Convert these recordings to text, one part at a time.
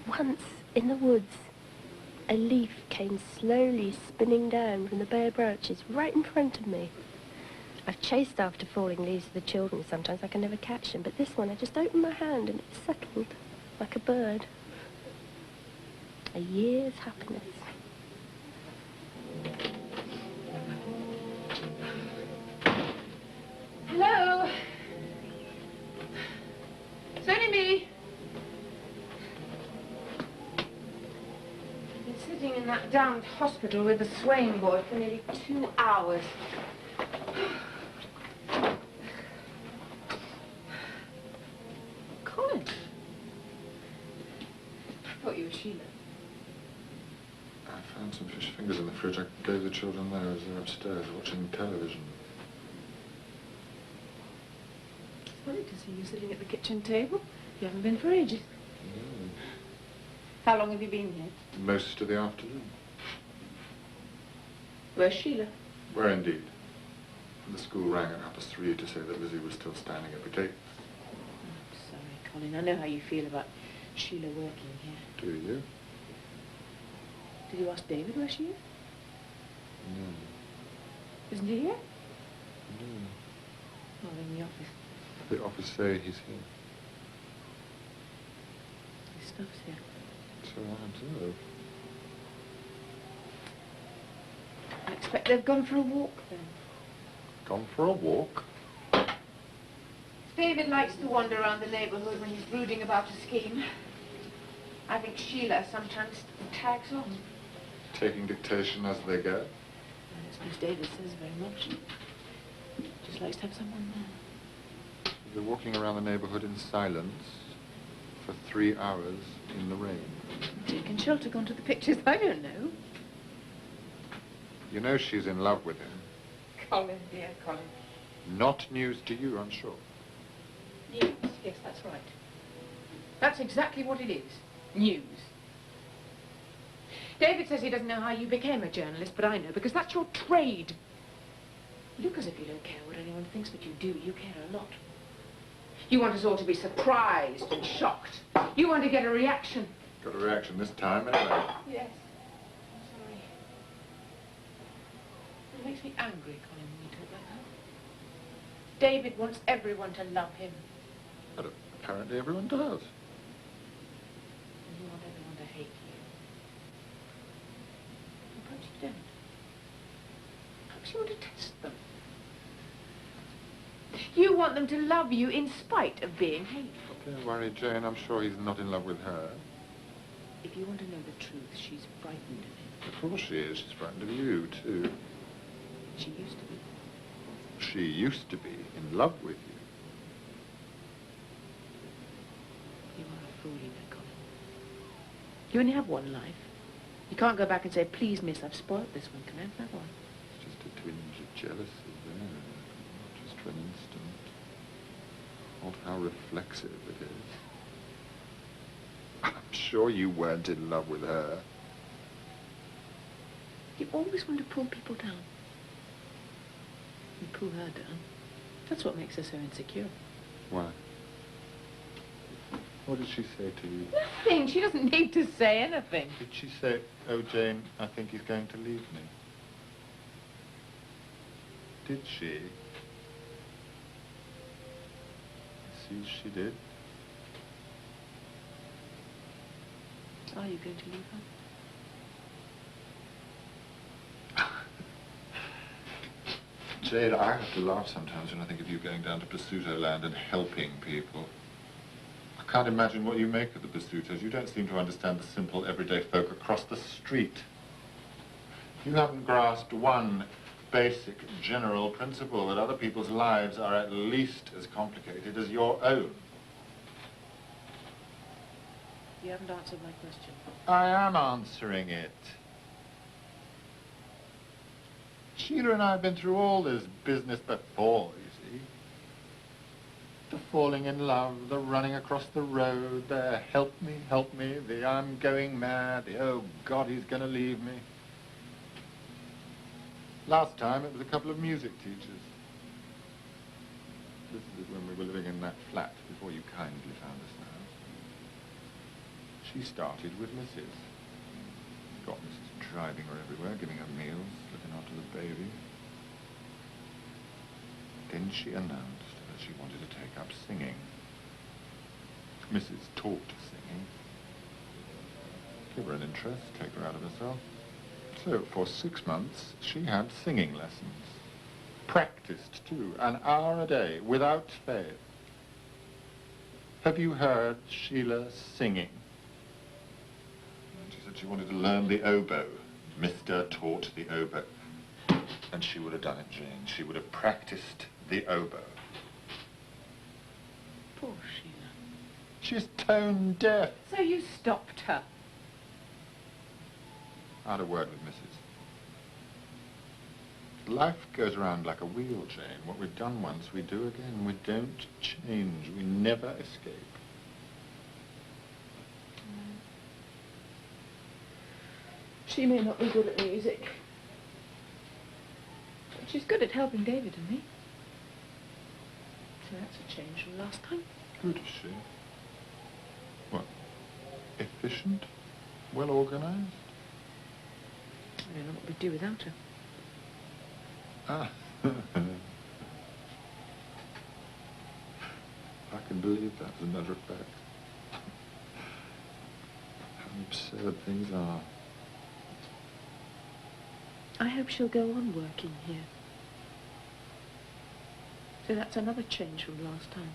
Once, in the woods, a leaf came slowly spinning down from the bare branches right in front of me. I've chased after falling leaves of the children. Sometimes I can never catch them, but this one, I just opened my hand and it settled like a bird. A year's happiness. Hello? It's only me. I've been sitting in that damned hospital with the Swain boy for nearly 2 hours. Colin? I thought you were Sheila. I found some fish fingers in the fridge. I gave the children those. They're upstairs watching television. It's funny to see you sitting at the kitchen table. You haven't been for ages. No. How long have you been here? Most of the afternoon. Where's Sheila? Where indeed? The school rang at 3:30 to say that Lizzie was still standing at the gate. I'm sorry, Colin. I know how you feel about Sheila working here. Do you? Did you ask David where she is? No. Isn't he here? No. Not in the office. The office say he's here. His stuff's here. So I observe. I expect they've gone for a walk then. Gone for a walk? David likes to wander around the neighborhood when he's brooding about a scheme. I think Sheila sometimes tags on. Taking dictation as they go? I suppose David says very much. Just likes to have someone there. They're walking around the neighborhood in silence for 3 hours in the rain. Taken shelter, gone to the pictures, I don't know. You know she's in love with him. Colin, dear Colin. Not news to you, I'm sure. News, yes, that's right. That's exactly what it is. News. David says he doesn't know how you became a journalist, but I know, because that's your trade. You look as if you don't care what anyone thinks, but you do. You care a lot. You want us all to be surprised and shocked. You want to get a reaction. Got a reaction this time, anyway. Yes. I'm sorry. It makes me angry, Colin, when you talk like that. David wants everyone to love him. But apparently everyone does. And you want everyone to hate you. Perhaps you don't. Perhaps you want to test them. You want them to love you in spite of being hateful. Don't worry, Jane. I'm sure he's not in love with her. If you want to know the truth, she's frightened of him. Of course she is. She's frightened of you, too. She used to be. She used to be in love with you. You are a fool, you know, Colin. You only have one life. You can't go back and say, please, miss, I've spoilt this one. Can I have that one? It's just a twinge of jealousy there. Just for an instant. Not how reflexive it is. I'm sure you weren't in love with her. You always want to pull people down. You pull her down. That's what makes her so insecure. Why? What did she say to you? Nothing. She doesn't need to say anything. Did she say, oh, Jane, I think he's going to leave me? Did she? See, she did. Are you going to leave her? Jade, I have to laugh sometimes when I think of you going down to Pursuto land and helping people. I can't imagine what you make of the Pursutos. You don't seem to understand the simple, everyday folk across the street. You haven't grasped one basic, general principle, that other people's lives are at least as complicated as your own. You haven't answered my question. I am answering it. Sheila and I have been through all this business before, you see. The falling in love, the running across the road, the help me, the I'm going mad, the oh God, he's going to leave me. Last time it was a couple of music teachers. This is when we were living in that flat before you kindly found us She started with Mrs. Got Mrs. driving her everywhere, giving her meals, looking after the baby. Then she announced that she wanted to take up singing. Mrs. taught singing. Give her an interest, take her out of herself. So for 6 months, she had singing lessons. Practiced, too, an hour a day, without fail. Have you heard Sheila singing? And she said she wanted to learn the oboe. Mr. taught the oboe. And she would have done it, Jane. She would have practiced the oboe. Poor Sheila. She's tone deaf. So you stopped her? I had a word with Mrs. Life goes around like a wheel, Jane. What we've done once, we do again. We don't change. We never escape. She may not be good at music, but she's good at helping David and me. So that's a change from last time. Good, is she? What? Efficient? Well organised? I don't know what we'd do without her. Ah. I can believe that, as a matter of fact. How absurd things are. I hope she'll go on working here. So that's another change from last time.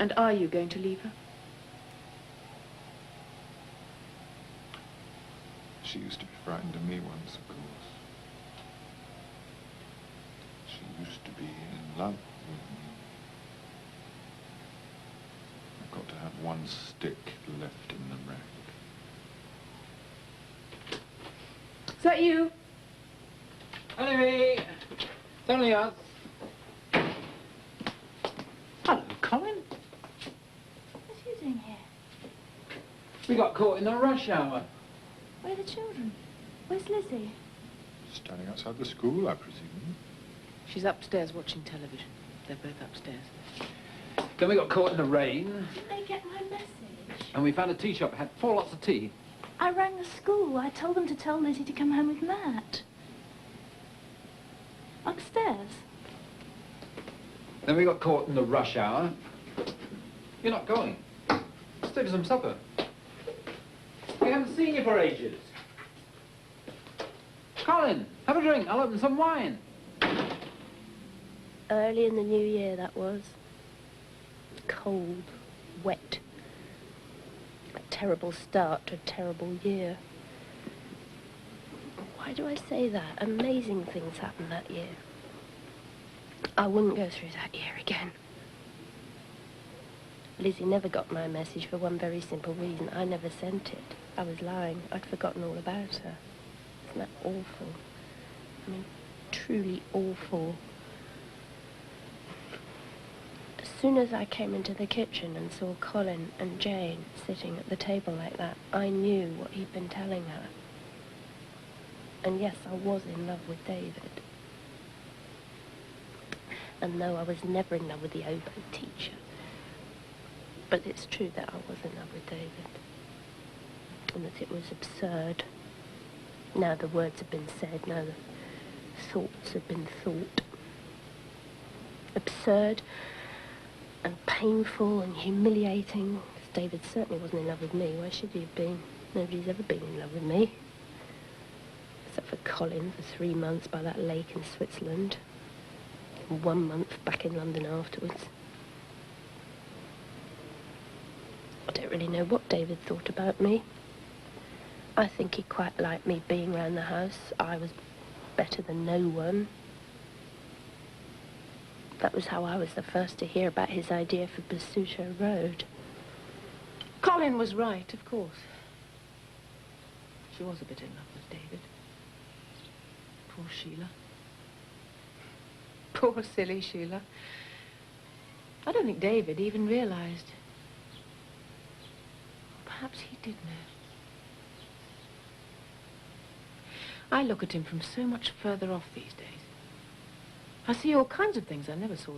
And are you going to leave her? She used to be frightened of me once, of course. She used to be in love with me. I've got to have one stick left in the rack. Is that you? Anyway, it's only us. Hello, Colin. What's you doing here? We got caught in the rush hour. Where are the children? Where's Lizzie? Standing outside the school, I presume. She's upstairs watching television. They're both upstairs. Then we got caught in the rain, Did they get my message? and we found a tea shop that had 4 lots of tea. I rang the school. I told them to tell Lizzie to come home with Matt. Upstairs. Then we got caught in the rush hour. You're not going. Stay for some supper. We haven't seen you for ages. Colin, have a drink. I'll open some wine. Early in the new year, that was. Cold, wet. A terrible start to a terrible year. Why do I say that? Amazing things happened that year. I wouldn't go through that year again. Lizzie never got my message for one very simple reason. I never sent it. I was lying. I'd forgotten all about her. Isn't that awful? I mean, truly awful. As soon as I came into the kitchen and saw Colin and Jane sitting at the table like that, I knew what he'd been telling her. And yes, I was in love with David. And no, I was never in love with the oboe teacher. But it's true that I was in love with David. And that it was absurd. Now the words have been said, now the thoughts have been thought. Absurd and painful and humiliating. Because David certainly wasn't in love with me. Why should he have been? Nobody's ever been in love with me. Except for Colin for 3 months by that lake in Switzerland. And 1 month back in London afterwards. I don't really know what David thought about me. I think he quite liked me being round the house. I was better than no one. That was how I was the first to hear about his idea for Basuto Road. Colin was right, of course. She was a bit in love with David. Poor Sheila. Poor silly Sheila. I don't think David even realized. Perhaps he did know. I look at him from so much further off these days. I see all kinds of things I never saw then.